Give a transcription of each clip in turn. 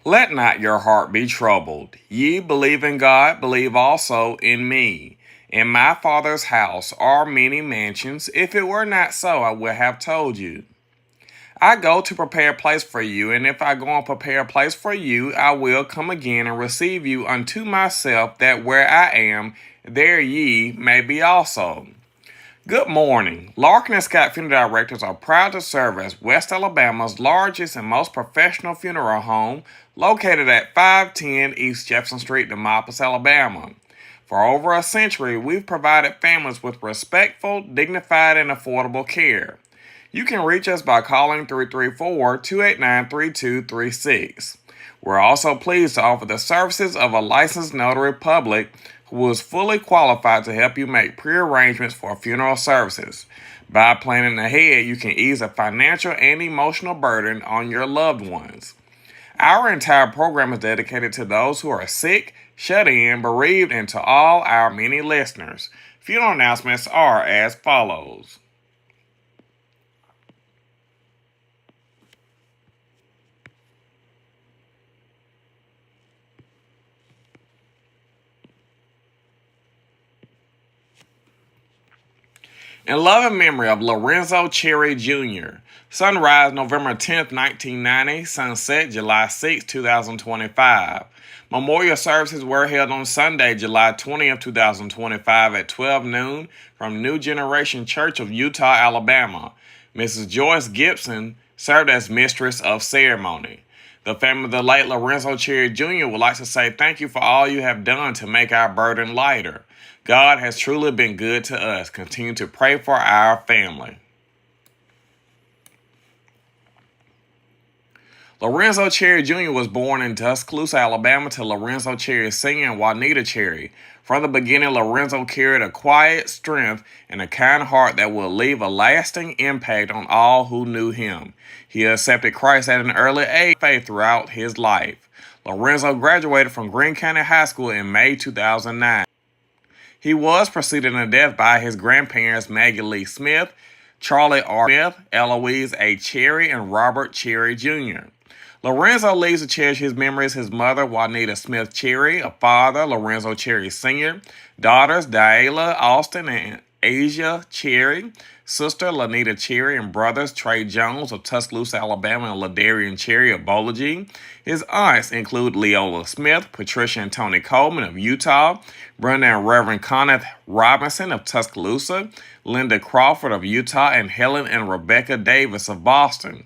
Let not your heart be troubled. Ye believe in God, believe also in me. In my Father's house are many mansions. If it were not so, I would have told you. I go to prepare a place for you, and if I go and prepare a place for you, I will come again and receive you unto myself, that where I am, there ye may be also. Good morning. Larkin and Scott Funeral Directors are proud to serve as West Alabama's largest and most professional funeral home, located at 510 East Jefferson Street, Demopolis, Alabama. For over a century, we've provided families with respectful, dignified, and affordable care. You can reach us by calling 334-289-3236. We're also pleased to offer the services of a licensed notary public who is fully qualified to help you make pre-arrangements for funeral services. By planning ahead, you can ease a financial and emotional burden on your loved ones. Our entire program is dedicated to those who are sick, shut in, bereaved, and to all our many listeners. Funeral announcements are as follows. In loving memory of Lorenzo Cherry Jr., sunrise November 10, 1990, sunset July 6, 2025. Memorial services were held on Sunday, July 20, 2025 at 12 noon from New Generation Church of Eutaw, Alabama. Mrs. Joyce Gibson served as mistress of ceremony. The family of the late Lorenzo Cherry Jr. would like to say thank you for all you have done to make our burden lighter. God has truly been good to us. Continue to pray for our family. Lorenzo Cherry Jr. was born in Tuscaloosa, Alabama to Lorenzo Cherry Sr. and Juanita Cherry. From the beginning, Lorenzo carried a quiet strength and a kind heart that will leave a lasting impact on all who knew him. He accepted Christ at an early age faith throughout his life. Lorenzo graduated from Greene County High School in May 2009. He was preceded in death by his grandparents Maggie Lee Smith, Charlie R. Smith, Eloise A. Cherry, and Robert Cherry Jr. Lorenzo leaves to cherish his memories his mother, Juanita Smith Cherry, a father, Lorenzo Cherry Sr., daughters, Diala Austin and Asia Cherry, sister, Lanita Cherry, and brothers, Trey Jones of Tuscaloosa, Alabama, and Ladarian Cherry of Bolagie. His aunts include Leola Smith, Patricia and Tony Coleman of Eutaw, Brenda and Reverend Kenneth Robinson of Tuscaloosa, Linda Crawford of Eutaw, and Helen and Rebecca Davis of Boston.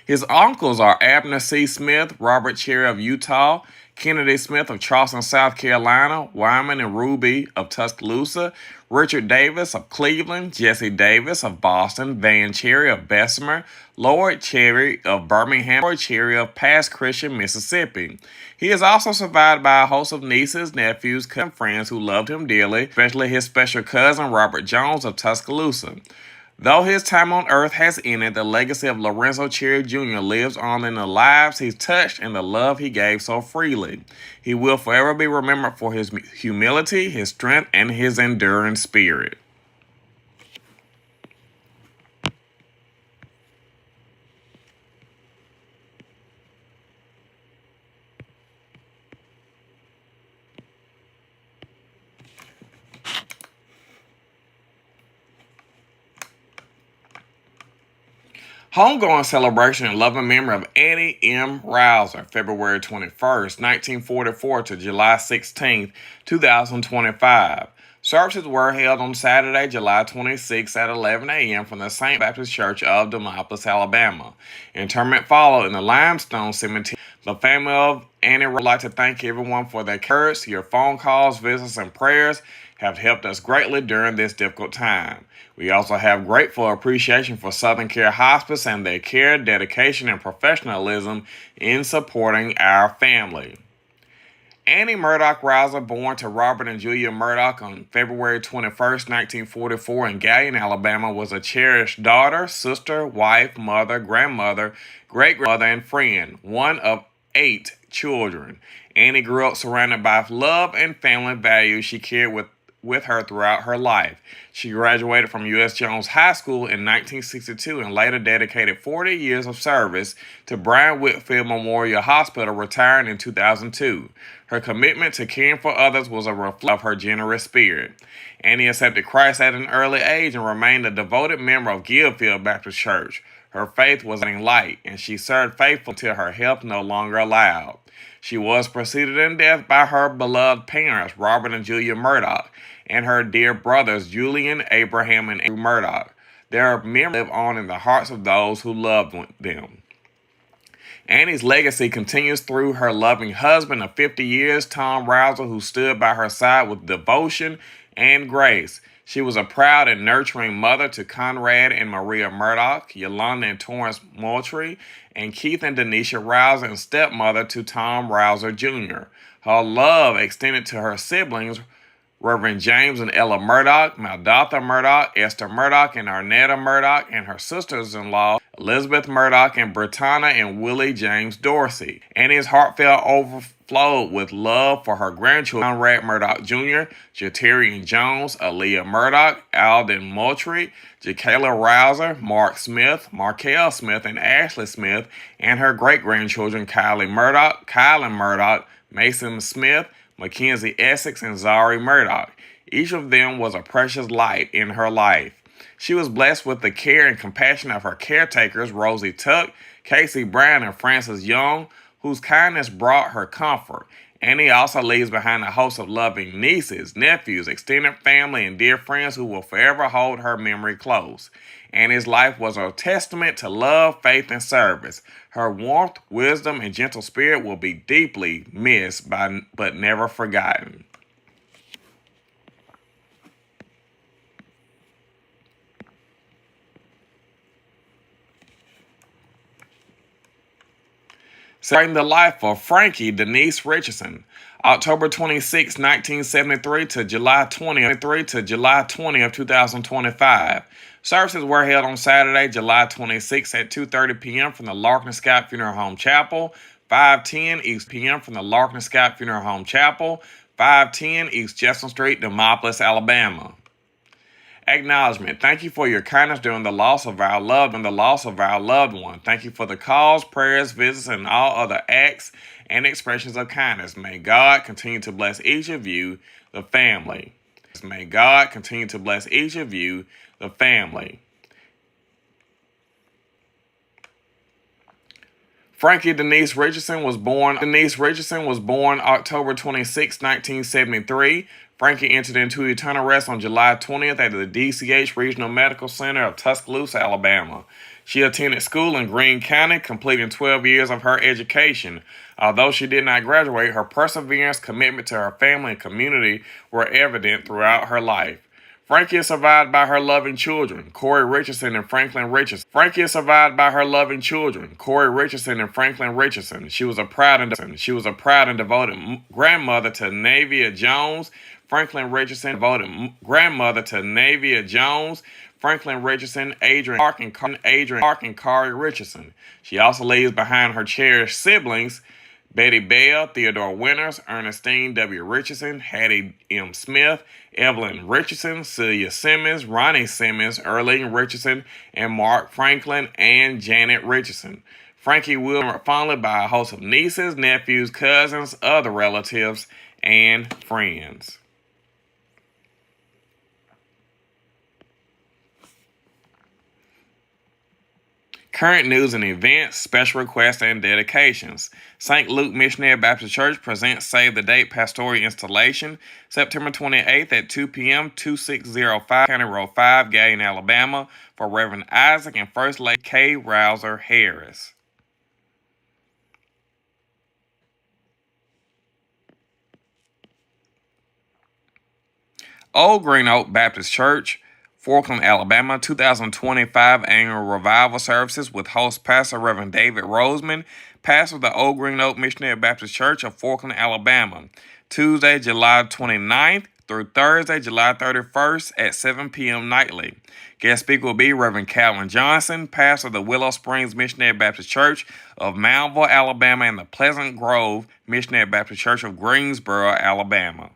His uncles are Abner C. Smith, Robert Cherry of Eutaw, Kennedy Smith of Charleston, South Carolina, Wyman and Ruby of Tuscaloosa, Richard Davis of Cleveland, Jesse Davis of Boston, Van Cherry of Bessemer, Lloyd Cherry of Birmingham, Lloyd Cherry of Pass Christian, Mississippi. He is also survived by a host of nieces, nephews, and friends who loved him dearly, especially his special cousin, Robert Jones of Tuscaloosa. Though his time on earth has ended, the legacy of Lorenzo Cherry Jr. lives on in the lives he's touched and the love he gave so freely. He will forever be remembered for his humility, his strength, and his enduring spirit. Homegoing celebration in loving memory of Annie M. Rouser, February 21st, 1944 to July 16th, 2025. Services were held on Saturday, July 26th at 11 a.m. from the St. Baptist Church of Demopolis, Alabama. Interment followed in the Limestone Cemetery. The family of Annie would like to thank everyone for their courage. Your phone calls, visits, and prayers have helped us greatly during this difficult time. We also have grateful appreciation for Southern Care Hospice and their care, dedication, and professionalism in supporting our family. Annie Murdoch Rouser, born to Robert and Julia Murdoch on February 21st, 1944 in Galion, Alabama, was a cherished daughter, sister, wife, mother, grandmother, great-grandmother, and friend, one of 8 children. Annie grew up surrounded by love and family values she carried with her throughout her life. She graduated from U.S. Jones High School in 1962 and later dedicated 40 years of service to Brian Whitfield Memorial Hospital, retiring in 2002. Her commitment to caring for others was a reflection of her generous spirit. Annie accepted Christ at an early age and remained a devoted member of Guildfield Baptist Church. Her faith was in light, and she served faithfully until her health no longer allowed. She was preceded in death by her beloved parents, Robert and Julia Murdoch, and her dear brothers, Julian, Abraham, and Andrew Murdoch. Their memories live on in the hearts of those who loved them. Annie's legacy continues through her loving husband of 50 years, Tom Rouser, who stood by her side with devotion and grace. She was a proud and nurturing mother to Conrad and Maria Murdoch, Yolanda and Torrance Moultrie, and Keith and Denisha Rouser, and stepmother to Tom Rouser Jr. Her love extended to her siblings, Reverend James and Ella Murdoch, Maldatha Murdoch, Esther Murdoch, and Arnetta Murdoch, and her sisters-in-law, Elizabeth Murdoch and Britannia and Willie James Dorsey. Annie's heartfelt overflowed with love for her grandchildren, Conrad Murdoch Jr., Jatarian Jones, Aaliyah Murdoch, Alden Moultrie, Jacayla Rouser, Mark Smith, Markel Smith, and Ashley Smith, and her great-grandchildren, Kylie Murdoch, Kylan Murdoch, Mason Smith, Mackenzie Essex, and Zari Murdoch. Each of them was a precious light in her life. She was blessed with the care and compassion of her caretakers, Rosie Tuck, Casey Brown, and Frances Young, whose kindness brought her comfort. Annie also leaves behind a host of loving nieces, nephews, extended family, and dear friends who will forever hold her memory close. Annie's life was a testament to love, faith, and service. Her warmth, wisdom, and gentle spirit will be deeply missed but never forgotten. Celebrating the life of Frankie Denise Richardson, October 26, 1973 to July 20 of 2025. Services were held on Saturday, July 26 at 2:30 p.m. from the Larkin Scott Funeral Home Chapel, 510 East p.m. from the Larkin Scott Funeral Home Chapel, 510 East Jefferson Street, Demopolis, Alabama. Acknowledgement. Thank you for your kindness during the loss of our loved one. Thank you for the calls, prayers, visits, and all other acts and expressions of kindness. May God continue to bless each of you, the family. May God continue to bless each of you, the family. Frankie Denise Richardson was born October 26, 1973. Frankie entered into eternal rest on July 20th at the DCH Regional Medical Center of Tuscaloosa, Alabama. She attended school in Greene County, completing 12 years of her education. Although she did not graduate, her perseverance, commitment to her family and community were evident throughout her life. Frankie is survived by her loving children, Corey Richardson and Franklin Richardson. She was a proud and devoted grandmother to Navia Jones. Franklin Richardson, devoted grandmother to Navia Jones, Franklin Richardson, Adrian Clark, and Kari Richardson. She also leaves behind her cherished siblings, Betty Bell, Theodore Winters, Ernestine W. Richardson, Hattie M. Smith, Evelyn Richardson, Celia Simmons, Ronnie Simmons, Earlene Richardson, and Mark Franklin and Janet Richardson. Frankie will be followed by a host of nieces, nephews, cousins, other relatives, and friends. Current news and events, special requests, and dedications. St. Luke Missionary Baptist Church presents Save the Date Pastoral Installation, September 28th at 2 p.m., 2605 County Road 5, Galion, Alabama, for Reverend Isaac and First Lady K. Rouser Harris. Old Green Oak Baptist Church, Forkland, Alabama, 2025 Annual Revival Services with host pastor Reverend David Roseman, pastor of the Old Green Oak Missionary Baptist Church of Forkland, Alabama, Tuesday, July 29th through Thursday, July 31st at 7 p.m. nightly. Guest speaker will be Reverend Calvin Johnson, pastor of the Willow Springs Missionary Baptist Church of Moundville, Alabama, and the Pleasant Grove Missionary Baptist Church of Greensboro, Alabama.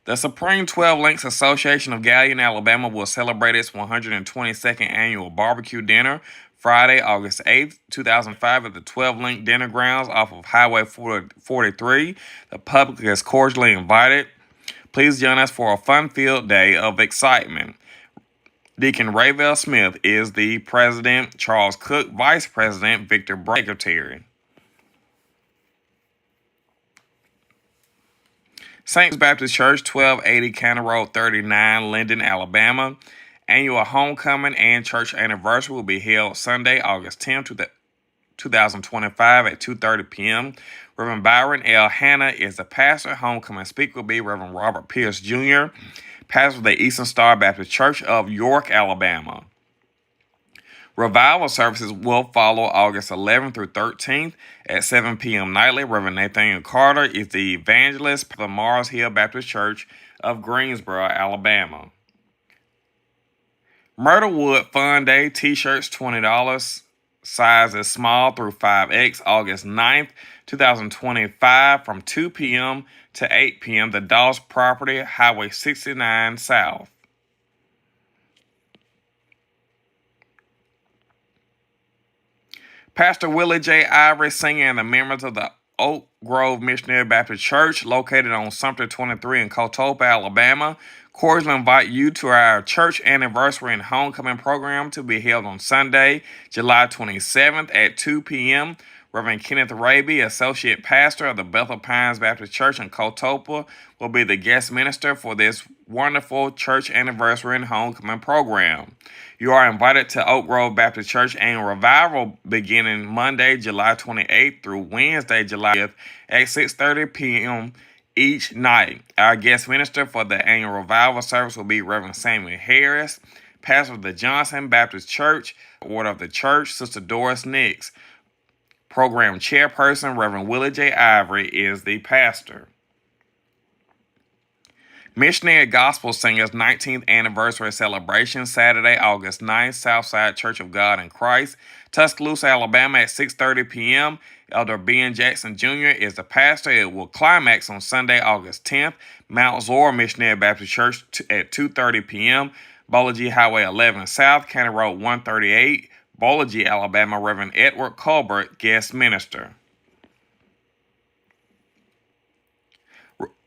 The Supreme 12 Links Association of Galion, Alabama will celebrate its 122nd annual barbecue dinner Friday, August 8th, 2005 at the 12 Link Dinner Grounds off of Highway 43. The public is cordially invited. Please join us for a fun-filled day of excitement. Deacon Rayvell Smith is the president, Charles Cook, vice president, Victor Brown, secretary. St. Baptist Church, 1280 County Road 39, Linden, Alabama. Annual homecoming and church anniversary will be held Sunday, August 10th, 2025 at 2:30 p.m. Reverend Byron L. Hanna is the pastor. Homecoming speaker will be Reverend Robert Pierce Jr., pastor of the Eastern Star Baptist Church of York, Alabama. Revival services will follow August 11th through 13th at 7 p.m. nightly. Reverend Nathaniel Carter is the evangelist for the Mars Hill Baptist Church of Greensboro, Alabama. Myrtlewood Fun Day t-shirts, $20. Sizes small through 5X, August 9th, 2025 from 2 p.m. to 8 p.m. The Dawes Property, Highway 69 South. Pastor Willie J. Ivory, singer, and the members of the Oak Grove Missionary Baptist Church, located on Sumter 23 in Coltopa, Alabama, cordially invite you to our church anniversary and homecoming program to be held on Sunday, July 27th at 2 p.m. Reverend Kenneth Raby, Associate Pastor of the Bethel Pines Baptist Church in Coltopa, will be the guest minister for this wonderful church anniversary and homecoming program. You are invited to Oak Grove Baptist Church Annual Revival beginning Monday, July 28th through Wednesday, July 5th at 6:30 p.m. each night. Our guest minister for the annual revival service will be Reverend Samuel Harris, pastor of the Johnson Baptist Church, order of the church, Sister Doris Nix. Program chairperson, Reverend Willie J. Ivory, is the pastor. Missionary Gospel Singers 19th Anniversary Celebration, Saturday, August 9th, Southside Church of God in Christ, Tuscaloosa, Alabama at 6:30 p.m. Elder Ben Jackson Jr. is the pastor. It will climax on Sunday, August 10th, Mount Zora Missionary Baptist Church at 2:30 p.m. Bolaji Highway 11 South, County Road 138, Bolaji, Alabama. Reverend Edward Colbert, guest minister.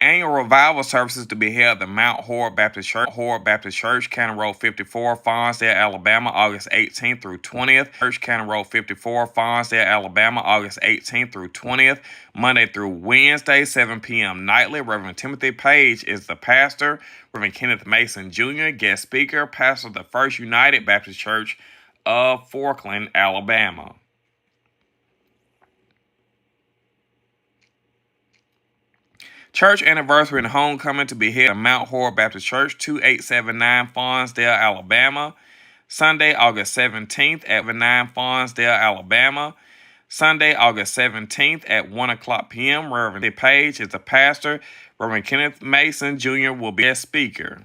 Annual revival services to be held at the Mount Horeb Baptist Church, County Road 54, Fonsdale, Alabama, August 18th through 20th. Church, County Road 54, Fonsdale, Alabama, August 18th through 20th, Monday through Wednesday, 7 p.m. nightly. Reverend Timothy Page is the pastor. Reverend Kenneth Mason Jr., guest speaker, pastor of the First United Baptist Church of Forkland, Alabama. Church anniversary and homecoming to be held at Mount Horeb Baptist Church, 2879 Fonsdale, Alabama. Sunday, August 17th at 9 Fonsdale, Alabama. Sunday, August 17th at 1 o'clock p.m. Reverend Page is the pastor. Reverend Kenneth Mason Jr. will be a speaker.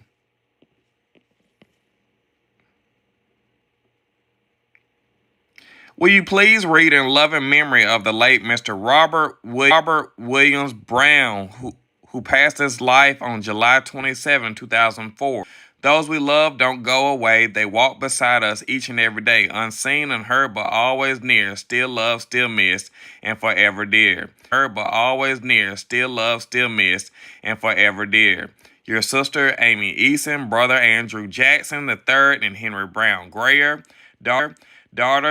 Will you please read in loving memory of the late Mr. Robert Williams Brown, who passed his life on July 27, 2004. Those we love don't go away. They walk beside us each and every day, unseen and heard, but always near, still loved, still missed, and forever dear. Heard, but always near, still loved, still missed, and forever dear. Your sister, Amy Eason, brother Andrew Jackson III, and Henry Brown Grayer, daughter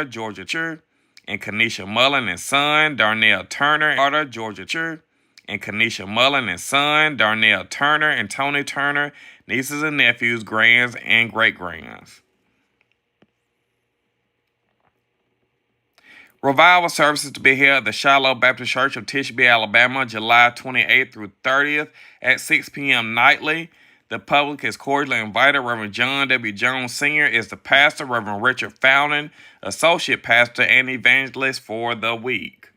Georgia Chur, and Kanisha Mullen and son, Darnell Turner, daughter Georgia Chur, and Kanisha Mullen and son, Darnell Turner and Tony Turner, nieces and nephews, grands and great-grands. Revival services to be held at the Shiloh Baptist Church of Tishby, Alabama, July 28th through 30th at 6 p.m. nightly. The public is cordially invited. Reverend John W. Jones Sr. is the pastor. Reverend Richard Fountain, associate pastor and evangelist for the week.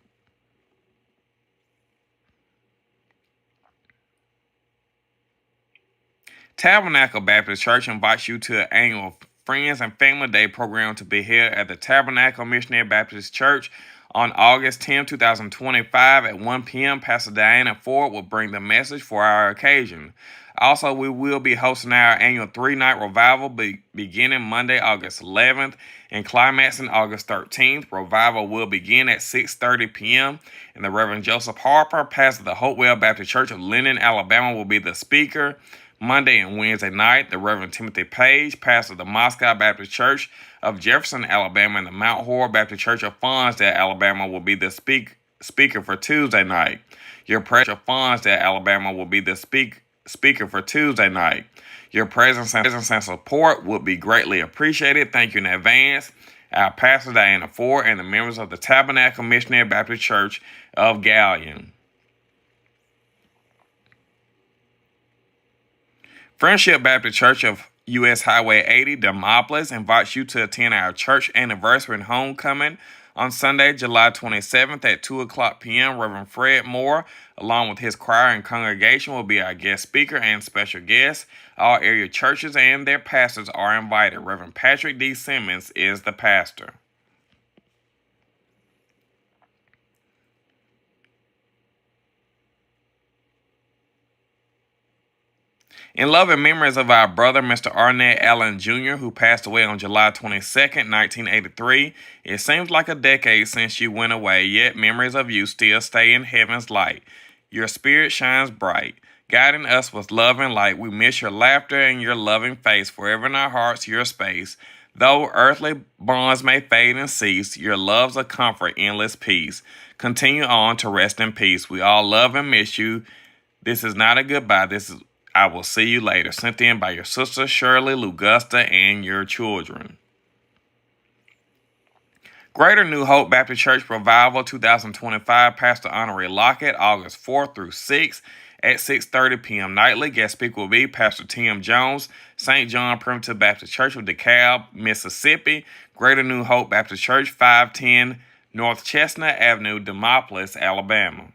Tabernacle Baptist Church invites you to an annual Friends and Family Day program to be held at the Tabernacle Missionary Baptist Church on August 10, 2025 at 1 p.m. Pastor Diana Ford will bring the message for our occasion. Also, we will be hosting our annual 3-night revival beginning Monday, August 11th and climaxing August 13th. Revival will begin at 6:30 p.m. and the Reverend Joseph Harper, pastor of the Hopewell Baptist Church of Linden, Alabama, will be the speaker. Monday and Wednesday night, the Reverend Timothy Page, pastor of the Moscow Baptist Church of Jefferson, Alabama, and the Mount Horeb Baptist Church of Fonsdale, Alabama, will be the speaker for Tuesday night. Your presence of Fonsdale, Alabama, will be the speaker for Tuesday night. Your presence and support would be greatly appreciated. Thank you in advance. Our pastor Diana Ford and the members of the Tabernacle Missionary Baptist Church of Galion. Friendship Baptist Church of U.S. Highway 80, Demopolis, invites you to attend our church anniversary and homecoming on Sunday, July 27th at 2 o'clock p.m. Reverend Fred Moore, along with his choir and congregation, will be our guest speaker and special guest. All area churches and their pastors are invited. Reverend Patrick D. Simmons is the pastor. In love and memories of our brother, Mr. Arnett Allen Jr., who passed away on July 22nd, 1983, it seems like a decade since you went away, yet memories of you still stay in heaven's light. Your spirit shines bright, guiding us with love and light. We miss your laughter and your loving face, forever in our hearts, your space. Though earthly bonds may fade and cease, your love's a comfort, endless peace. Continue on to rest in peace. We all love and miss you. This is not a goodbye. This is I will see you later. Sent in by your sister Shirley Lugusta and your children. Greater New Hope Baptist Church Revival 2025, Pastor Honoré Lockett, August 4th through 6th at 6:30 p.m. nightly. Guest speaker will be Pastor Tim Jones, St. John Primitive Baptist Church of DeKalb, Mississippi. Greater New Hope Baptist Church, 510 North Chestnut Avenue, Demopolis, Alabama.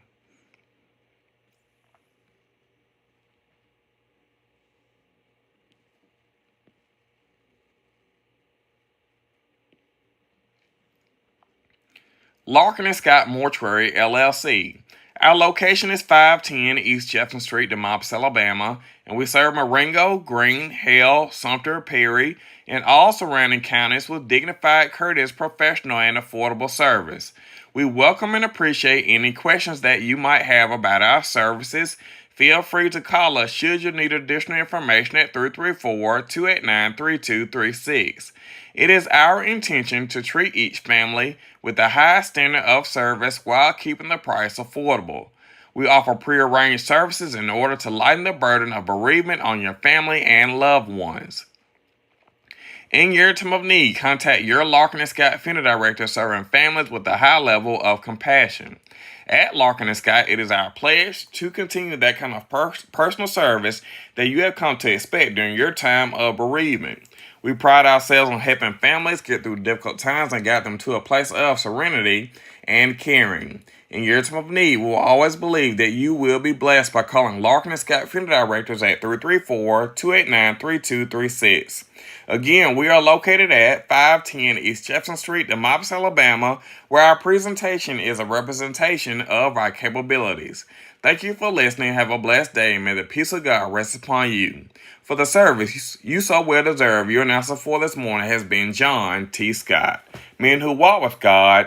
Larkin and Scott Mortuary, LLC. Our location is 510 East Jefferson Street, Demopolis, Alabama, and we serve Marengo, Greene, Hale, Sumter, Perry, and all surrounding counties with dignified, courteous, professional, and affordable service. We welcome and appreciate any questions that you might have about our services. Feel free to call us should you need additional information at 334-289-3236. It is our intention to treat each family with the highest standard of service while keeping the price affordable. We offer prearranged services in order to lighten the burden of bereavement on your family and loved ones. In your time of need, contact your Larkin and Scott Funeral Director serving families with a high level of compassion. At Larkin and Scott, it is our pledge to continue that kind of personal service that you have come to expect during your time of bereavement. We pride ourselves on helping families get through difficult times and guide them to a place of serenity and caring. In your time of need, we will always believe that you will be blessed by calling Larkin and Scott Funeral Directors at 334-289-3236. Again, we are located at 510 East Jefferson Street, Demopolis, Alabama, where our presentation is a representation of our capabilities. Thank you for listening. Have a blessed day. May the peace of God rest upon you. For the service you so well deserve, your announcer for this morning has been John T. Scott. Men who walk with God